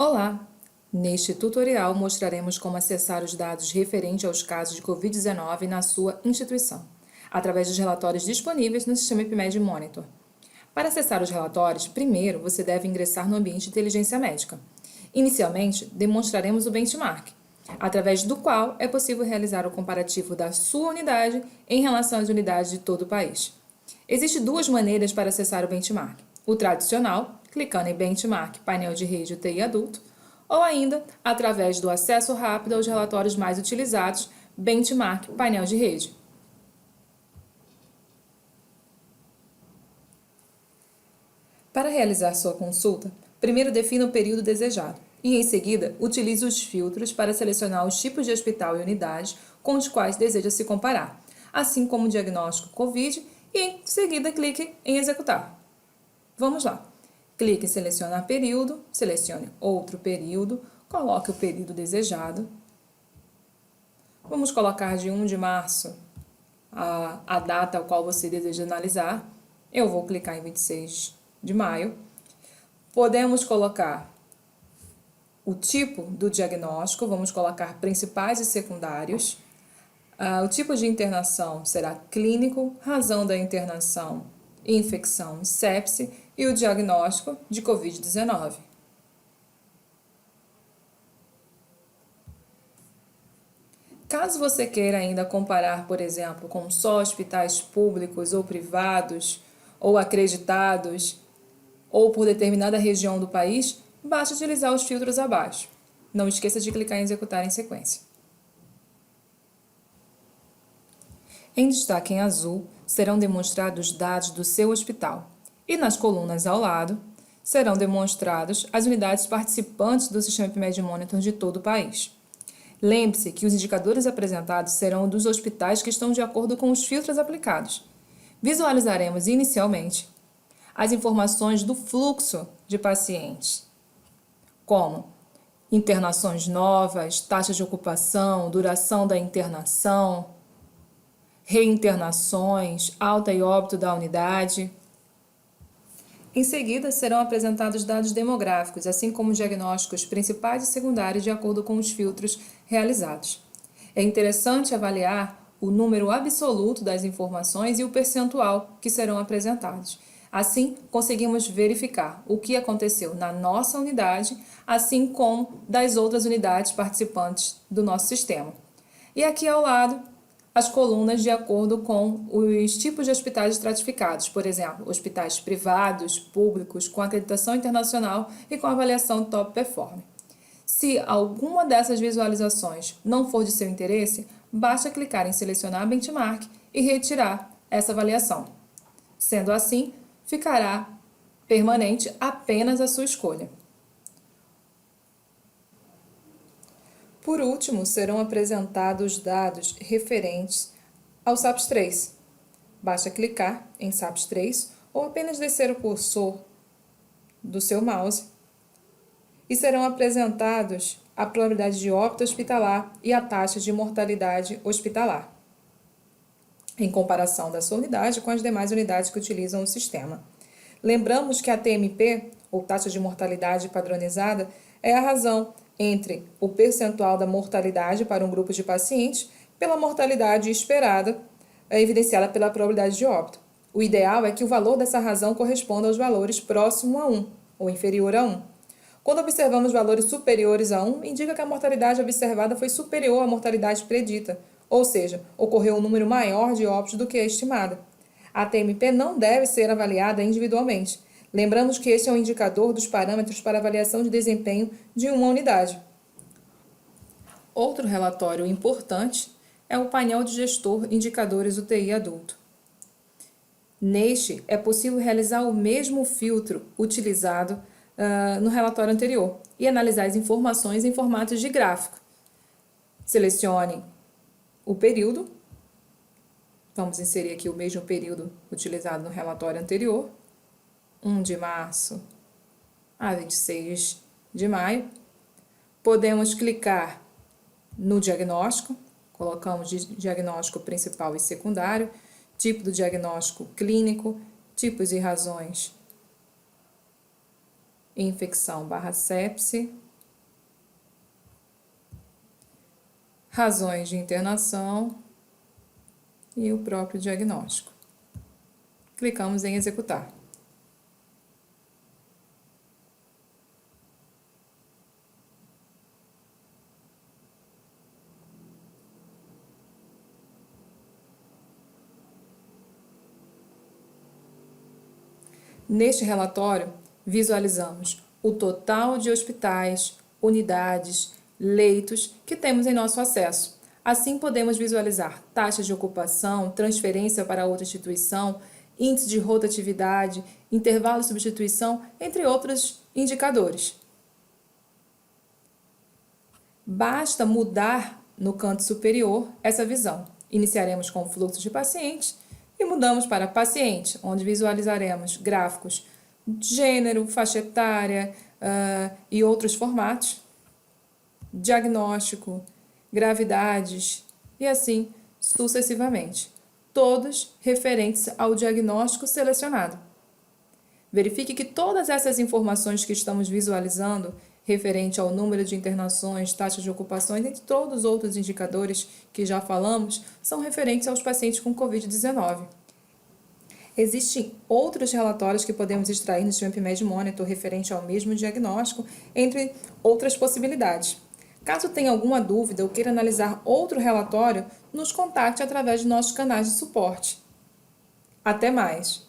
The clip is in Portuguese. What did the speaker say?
Olá! Neste tutorial mostraremos como acessar os dados referentes aos casos de Covid-19 na sua instituição, através dos relatórios disponíveis no sistema IPMED Monitor. Para acessar os relatórios, primeiro você deve ingressar no ambiente de inteligência médica. Inicialmente, demonstraremos o benchmark, através do qual é possível realizar o comparativo da sua unidade em relação às unidades de todo o país. Existem duas maneiras para acessar o benchmark. O tradicional, clicando em Benchmark, painel de rede UTI adulto, ou ainda através do acesso rápido aos relatórios mais utilizados, Benchmark, painel de rede. Para realizar sua consulta, primeiro defina o período desejado e, em seguida, utilize os filtros para selecionar os tipos de hospital e unidades com os quais deseja se comparar, assim como o diagnóstico COVID e, em seguida, clique em Executar. Vamos lá. Clique em Selecionar período, selecione outro período, coloque o período desejado. Vamos colocar de 1 de março a data ao qual você deseja analisar. Eu vou clicar em 26 de maio. Podemos colocar o tipo do diagnóstico, vamos colocar principais e secundários. O tipo de internação será clínico, razão da internação, infecção e sepse, e o diagnóstico de Covid-19. Caso você queira ainda comparar, por exemplo, com só hospitais públicos ou privados, ou acreditados, ou por determinada região do país, basta utilizar os filtros abaixo. Não esqueça de clicar em Executar em sequência. Em destaque em azul, serão demonstrados os dados do seu hospital. E nas colunas ao lado, serão demonstradas as unidades participantes do sistema IPMED Monitor de todo o país. Lembre-se que os indicadores apresentados serão dos hospitais que estão de acordo com os filtros aplicados. Visualizaremos inicialmente as informações do fluxo de pacientes, como internações novas, taxas de ocupação, duração da internação, reinternações, alta e óbito da unidade. Em seguida, serão apresentados dados demográficos, assim como diagnósticos principais e secundários de acordo com os filtros realizados. É interessante avaliar o número absoluto das informações e o percentual que serão apresentados. Assim, conseguimos verificar o que aconteceu na nossa unidade, assim como das outras unidades participantes do nosso sistema. E aqui ao lado, as colunas de acordo com os tipos de hospitais estratificados, por exemplo, hospitais privados, públicos, com acreditação internacional e com avaliação top performance. Se alguma dessas visualizações não for de seu interesse, basta clicar em Selecionar Benchmark e retirar essa avaliação. Sendo assim, ficará permanente apenas a sua escolha. Por último, serão apresentados dados referentes ao SAPS-3. Basta clicar em SAPS-3 ou apenas descer o cursor do seu mouse e serão apresentados a probabilidade de óbito hospitalar e a taxa de mortalidade hospitalar, em comparação da sua unidade com as demais unidades que utilizam o sistema. Lembramos que a TMP, ou taxa de mortalidade padronizada, é a razão entre o percentual da mortalidade para um grupo de pacientes pela mortalidade esperada, evidenciada pela probabilidade de óbito. O ideal é que o valor dessa razão corresponda aos valores próximo a 1 ou inferior a 1. Quando observamos valores superiores a 1, indica que a mortalidade observada foi superior à mortalidade predita, ou seja, ocorreu um número maior de óbitos do que a estimada. A TMP não deve ser avaliada individualmente. Lembramos que este é um indicador dos parâmetros para avaliação de desempenho de uma unidade. Outro relatório importante é o painel de gestor Indicadores UTI Adulto. Neste, é possível realizar o mesmo filtro utilizado no relatório anterior e analisar as informações em formatos de gráfico. Selecione o período. Vamos inserir aqui o mesmo período utilizado no relatório anterior. 1 de março a 26 de maio. Podemos clicar no diagnóstico, colocamos diagnóstico principal e secundário, tipo do diagnóstico clínico, tipos e razões, infecção / sepse, razões de internação e o próprio diagnóstico. Clicamos em executar. Neste relatório, visualizamos o total de hospitais, unidades, leitos que temos em nosso acesso. Assim, podemos visualizar taxas de ocupação, transferência para outra instituição, índice de rotatividade, intervalo de substituição, entre outros indicadores. Basta mudar no canto superior essa visão. Iniciaremos com o fluxo de pacientes e mudamos para paciente, onde visualizaremos gráficos de gênero, faixa etária e outros formatos, diagnóstico, gravidades e assim sucessivamente, todos referentes ao diagnóstico selecionado. Verifique que todas essas informações que estamos visualizando, referente ao número de internações, taxa de ocupação, entre todos os outros indicadores que já falamos, são referentes aos pacientes com Covid-19. Existem outros relatórios que podemos extrair no SwampMed Monitor referente ao mesmo diagnóstico, entre outras possibilidades. Caso tenha alguma dúvida ou queira analisar outro relatório, nos contacte através de nossos canais de suporte. Até mais!